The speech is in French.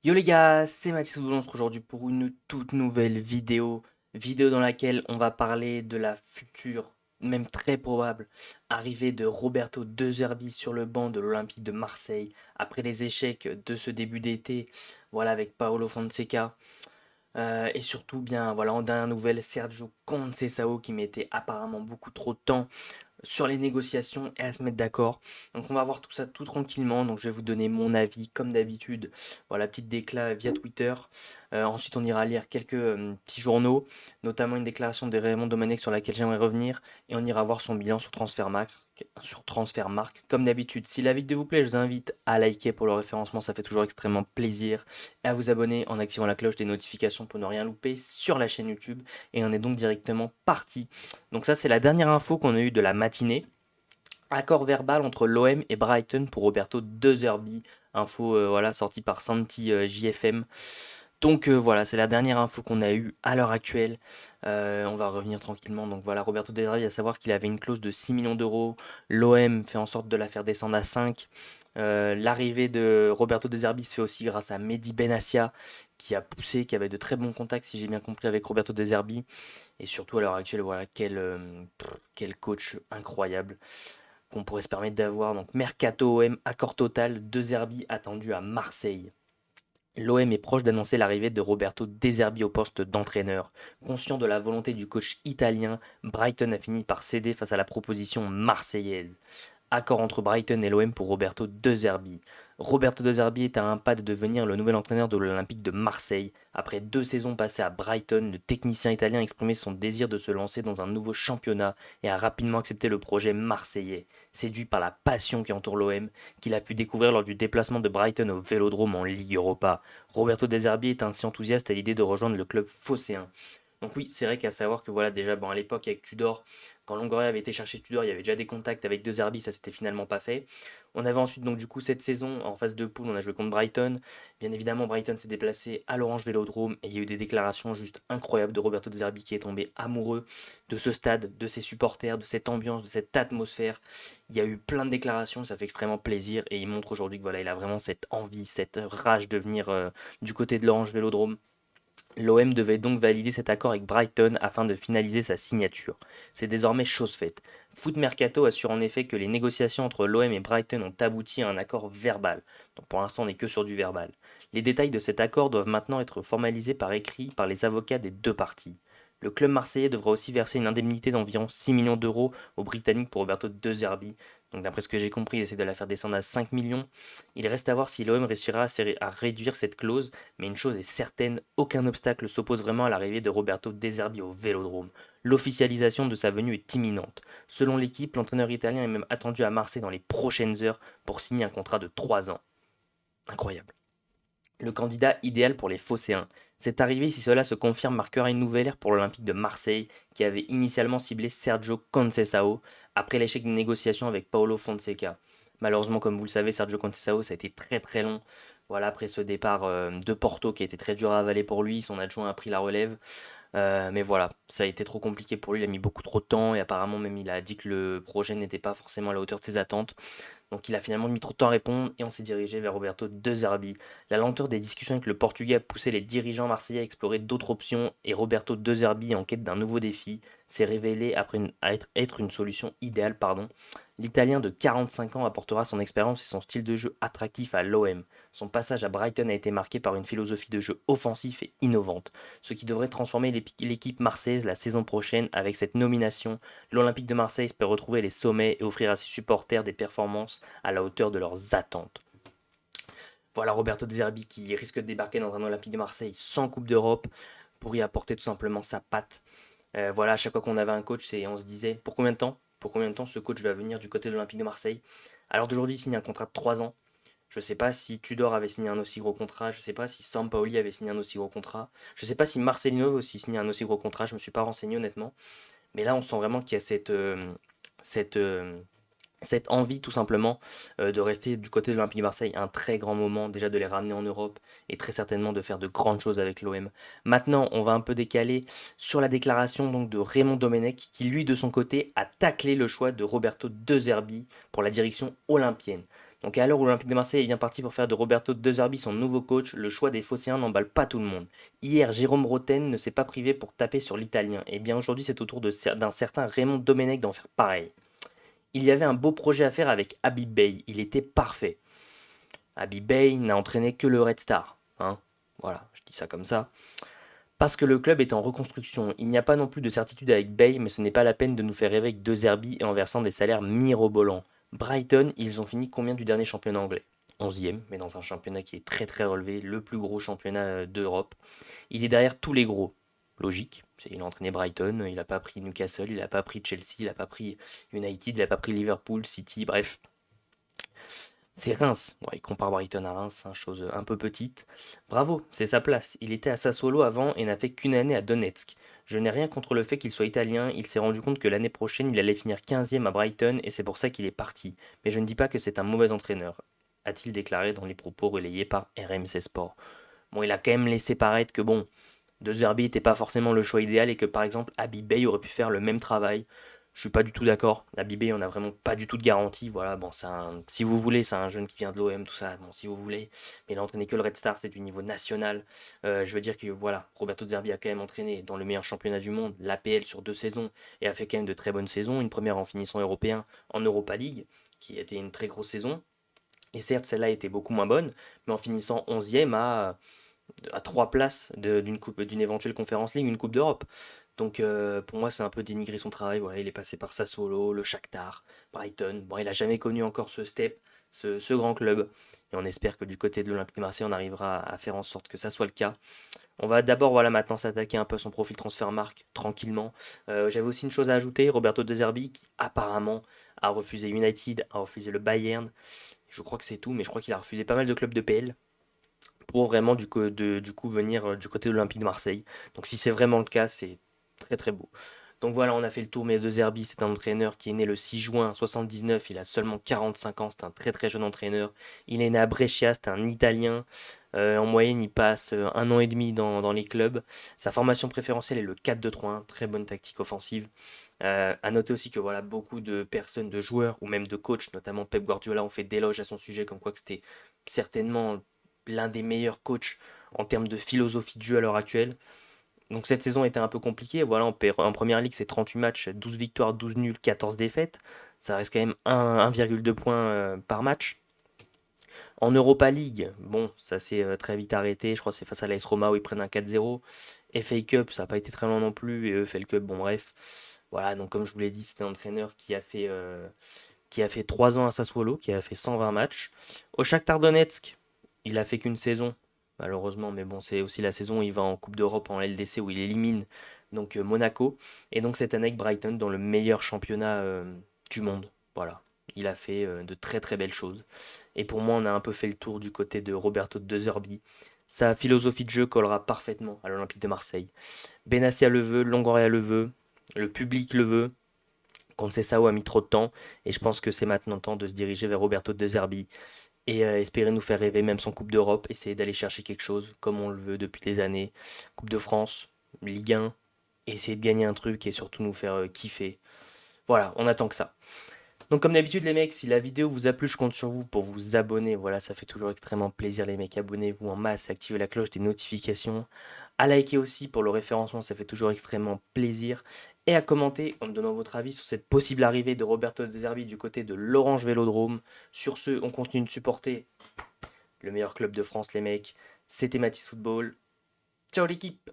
Yo les gars, c'est Mathis Oudon, on se retrouve aujourd'hui pour une toute nouvelle vidéo dans laquelle on va parler de la future, même très probable, arrivée de Roberto De Zerbi sur le banc de l'Olympique de Marseille après les échecs de ce début d'été, voilà avec Paolo Fonseca. Et surtout bien voilà en dernière nouvelle Sergio Conceição qui mettait apparemment beaucoup trop de temps sur les négociations et à se mettre d'accord. Donc on va voir tout ça tout tranquillement. Donc je vais vous donner mon avis comme d'habitude. Voilà, petite déclat via Twitter. Ensuite on ira lire quelques petits journaux, notamment une déclaration de Raymond Domenech sur laquelle j'aimerais revenir. Et on ira voir son bilan sur Transfermarkt. Comme d'habitude, si la vidéo vous plaît, je vous invite à liker pour le référencement, ça fait toujours extrêmement plaisir, et à vous abonner en activant la cloche des notifications pour ne rien louper sur la chaîne YouTube. Et on est donc directement parti. Donc ça, c'est la dernière info qu'on a eue de la matinée. Accord verbal entre l'OM et Brighton pour Roberto De Zerbi. Info voilà, sortie par Santi JFM. Donc voilà, c'est la dernière info qu'on a eue à l'heure actuelle. On va revenir tranquillement. Donc voilà, Roberto De Zerbi, à savoir qu'il avait une clause de 6 millions d'euros. L'OM fait en sorte de la faire descendre à 5. L'arrivée de Roberto De Zerbi se fait aussi grâce à Mehdi Benassia, qui a poussé, qui avait de très bons contacts, si j'ai bien compris, avec Roberto De Zerbi. Et surtout à l'heure actuelle, voilà, quel coach incroyable qu'on pourrait se permettre d'avoir. Donc Mercato OM, accord total, De Zerbi attendu à Marseille. L'OM est proche d'annoncer l'arrivée de Roberto De Zerbi au poste d'entraîneur. Conscient de la volonté du coach italien, Brighton a fini par céder face à la proposition marseillaise. Accord entre Brighton et l'OM pour Roberto De Zerbi. Roberto De Zerbi est à un pas de devenir le nouvel entraîneur de l'Olympique de Marseille. Après 2 saisons passées à Brighton, le technicien italien a exprimé son désir de se lancer dans un nouveau championnat et a rapidement accepté le projet marseillais. Séduit par la passion qui entoure l'OM, qu'il a pu découvrir lors du déplacement de Brighton au Vélodrome en Ligue Europa. Roberto De Zerbi est ainsi enthousiaste à l'idée de rejoindre le club phocéen. Donc oui, c'est vrai qu'à savoir que voilà déjà bon à l'époque avec Tudor, quand Longoria avait été chercher Tudor, il y avait déjà des contacts avec De Zerbi, ça s'était finalement pas fait. On avait ensuite donc du coup cette saison en phase de poule, on a joué contre Brighton. Bien évidemment, Brighton s'est déplacé à l'Orange Vélodrome et il y a eu des déclarations juste incroyables de Roberto De Zerbi qui est tombé amoureux de ce stade, de ses supporters, de cette ambiance, de cette atmosphère. Il y a eu plein de déclarations, ça fait extrêmement plaisir et il montre aujourd'hui que voilà, il a vraiment cette envie, cette rage de venir du côté de l'Orange Vélodrome. L'OM devait donc valider cet accord avec Brighton afin de finaliser sa signature. C'est désormais chose faite. Foot Mercato assure en effet que les négociations entre l'OM et Brighton ont abouti à un accord verbal. Donc pour l'instant on n'est que sur du verbal. Les détails de cet accord doivent maintenant être formalisés par écrit par les avocats des deux parties. Le club marseillais devra aussi verser une indemnité d'environ 6 millions d'euros aux Britanniques pour Roberto De Zerbi. Donc d'après ce que j'ai compris, il essaie de la faire descendre à 5 millions. Il reste à voir si l'OM réussira à réduire cette clause, mais une chose est certaine, aucun obstacle s'oppose vraiment à l'arrivée de Roberto De Zerbi au Vélodrome. L'officialisation de sa venue est imminente. Selon l'équipe, l'entraîneur italien est même attendu à Marseille dans les prochaines heures pour signer un contrat de 3 ans. Incroyable. Le candidat idéal pour les Phocéens. Cette arrivée, si cela se confirme, marquera une nouvelle ère pour l'Olympique de Marseille, qui avait initialement ciblé Sergio Conceição après l'échec d'une négociation avec Paolo Fonseca. Malheureusement, comme vous le savez, Sergio Conceição, ça a été très très long. Voilà, après ce départ de Porto qui a été très dur à avaler pour lui, son adjoint a pris la relève. Mais voilà, ça a été trop compliqué pour lui, il a mis beaucoup trop de temps et apparemment même il a dit que le projet n'était pas forcément à la hauteur de ses attentes. Donc il a finalement mis trop de temps à répondre et on s'est dirigé vers Roberto De Zerbi. La lenteur des discussions avec le Portugais a poussé les dirigeants marseillais à explorer d'autres options et Roberto De Zerbi, en quête d'un nouveau défi, s'est révélé être une solution idéale. L'Italien de 45 ans apportera son expérience et son style de jeu attractif à l'OM. Son passage à Brighton a été marqué par une philosophie de jeu offensif et innovante, ce qui devrait transformer l'équipe marseillaise la saison prochaine. Avec cette nomination, l'Olympique de Marseille espère retrouver les sommets et offrir à ses supporters des performances à la hauteur de leurs attentes. Voilà Roberto De Zerbi qui risque de débarquer dans un Olympique de Marseille sans Coupe d'Europe pour y apporter tout simplement sa patte. Voilà, à chaque fois qu'on avait un coach, on se disait pour combien de temps? Pour combien de temps ce coach va venir du côté de l'Olympique de Marseille? Alors d'aujourd'hui, il signe un contrat de 3 ans. Je ne sais pas si Tudor avait signé un aussi gros contrat, je ne sais pas si Sampaoli avait signé un aussi gros contrat, je ne sais pas si Marcelino avait aussi signé un aussi gros contrat, je ne me suis pas renseigné honnêtement. Mais là, on sent vraiment qu'il y a cette, euh, cette envie tout simplement de rester du côté de l'Olympique de Marseille, un très grand moment déjà de les ramener en Europe et très certainement de faire de grandes choses avec l'OM. Maintenant, on va un peu décaler sur la déclaration donc de Raymond Domenech qui lui de son côté a taclé le choix de Roberto De Zerbi pour la direction olympienne. Donc à l'heure où l'Olympique de Marseille est bien parti pour faire de Roberto De Zerbi son nouveau coach, le choix des Phocéens n'emballe pas tout le monde. Hier, Jérôme Roten ne s'est pas privé pour taper sur l'Italien. Et bien aujourd'hui, c'est au tour d'un certain Raymond Domenech d'en faire pareil. Il y avait un beau projet à faire avec Habib Bey. Il était parfait. Habib Bey n'a entraîné que le Red Star. Hein, voilà, je dis ça comme ça. Parce que le club est en reconstruction. Il n'y a pas non plus de certitude avec Bey, mais ce n'est pas la peine de nous faire rêver avec De Zerbi et en versant des salaires mirobolants. Brighton, ils ont fini combien du dernier championnat anglais? 11e, mais dans un championnat qui est très très relevé, le plus gros championnat d'Europe. Il est derrière tous les gros. Logique, il a entraîné Brighton, il n'a pas pris Newcastle, il n'a pas pris Chelsea, il n'a pas pris United, il n'a pas pris Liverpool, City, bref. C'est Reims. Ouais, il compare Brighton à Reims, hein, chose un peu petite. Bravo, c'est sa place. Il était à Sassuolo avant et n'a fait qu'une année à Donetsk. Je n'ai rien contre le fait qu'il soit italien, il s'est rendu compte que l'année prochaine il allait finir 15e à Brighton et c'est pour ça qu'il est parti. Mais je ne dis pas que c'est un mauvais entraîneur, a-t-il déclaré dans les propos relayés par RMC Sport. Bon, il a quand même laissé paraître que bon, De Zerbi n'était pas forcément le choix idéal et que par exemple Habib Bey aurait pu faire le même travail. Je suis pas du tout d'accord. Habib Bey, on a vraiment pas du tout de garantie. Voilà, bon, si vous voulez, c'est un jeune qui vient de l'OM, tout ça. Bon, si vous voulez, mais il a entraîné que le Red Star, c'est du niveau national. Je veux dire que voilà, Roberto De Zerbi a quand même entraîné dans le meilleur championnat du monde, l'APL sur 2 saisons, et a fait quand même de très bonnes saisons. Une première en finissant européen en Europa League, qui était une très grosse saison. Et certes, celle-là était beaucoup moins bonne, mais en finissant 11e à 3 places d'une éventuelle Conférence League, une Coupe d'Europe. Donc pour moi, c'est un peu dénigrer son travail. Voilà, il est passé par Sassuolo, le Shakhtar, Brighton. Bon, il n'a jamais connu encore ce step, ce grand club. Et on espère que du côté de l'Olympique de Marseille, on arrivera à faire en sorte que ça soit le cas. On va d'abord, voilà, maintenant s'attaquer un peu à son profil Transfermarkt tranquillement. J'avais aussi une chose à ajouter, Roberto De Zerbi, qui apparemment a refusé United, a refusé le Bayern. Je crois que c'est tout, mais je crois qu'il a refusé pas mal de clubs de PL pour vraiment du coup venir du côté de l'Olympique de Marseille. Donc si c'est vraiment le cas, c'est très très beau. Donc voilà, on a fait le tour, mais De Zerbi, c'est un entraîneur qui est né le 6 juin 79, il a seulement 45 ans, c'est un très très jeune entraîneur. Il est né à Brescia, c'est un Italien. En moyenne, il passe 1 an et demi dans les clubs. Sa formation préférentielle est le 4-2-3-1, très bonne tactique offensive. À noter aussi que voilà, beaucoup de personnes, de joueurs ou même de coachs, notamment Pep Guardiola, ont fait d'éloges à son sujet, comme quoi que c'était certainement l'un des meilleurs coachs en termes de philosophie de jeu à l'heure actuelle. Donc cette saison était un peu compliquée. Voilà, en première ligue, c'est 38 matchs, 12 victoires, 12 nuls, 14 défaites. Ça reste quand même 1,2 points par match. En Europa League, bon, ça s'est très vite arrêté. Je crois que c'est face à l'AS Roma où ils prennent un 4-0. FA Cup, ça n'a pas été très loin non plus. Et EFL Cup, bon, bref. Voilà, donc comme je vous l'ai dit, c'était un entraîneur qui a fait 3 ans à Sassuolo, qui a fait 120 matchs. Au Shakhtar Donetsk, il a fait qu'une saison, malheureusement, mais bon, c'est aussi la saison où il va en Coupe d'Europe en LDC où il élimine donc Monaco. Et donc cette année avec Brighton dans le meilleur championnat du monde. Voilà, il a fait de très très belles choses. Et pour moi, on a un peu fait le tour du côté de Roberto De Zerbi. Sa philosophie de jeu collera parfaitement à l'Olympique de Marseille. Benassia le veut, Longoria le veut, le public le veut. Conceição a mis trop de temps et je pense que c'est maintenant le temps de se diriger vers Roberto De Zerbi et espérer nous faire rêver même sans Coupe d'Europe, essayer d'aller chercher quelque chose comme on le veut depuis des années. Coupe de France, Ligue 1, et essayer de gagner un truc et surtout nous faire kiffer. Voilà, on attend que ça. Donc comme d'habitude les mecs, si la vidéo vous a plu, je compte sur vous pour vous abonner. Voilà, ça fait toujours extrêmement plaisir les mecs. Abonnez-vous en masse, activez la cloche des notifications. À liker aussi pour le référencement, ça fait toujours extrêmement plaisir. Et à commenter en me donnant votre avis sur cette possible arrivée de Roberto De Zerbi du côté de l'Orange Vélodrome. Sur ce, on continue de supporter le meilleur club de France les mecs. C'était Mathis Football. Ciao l'équipe!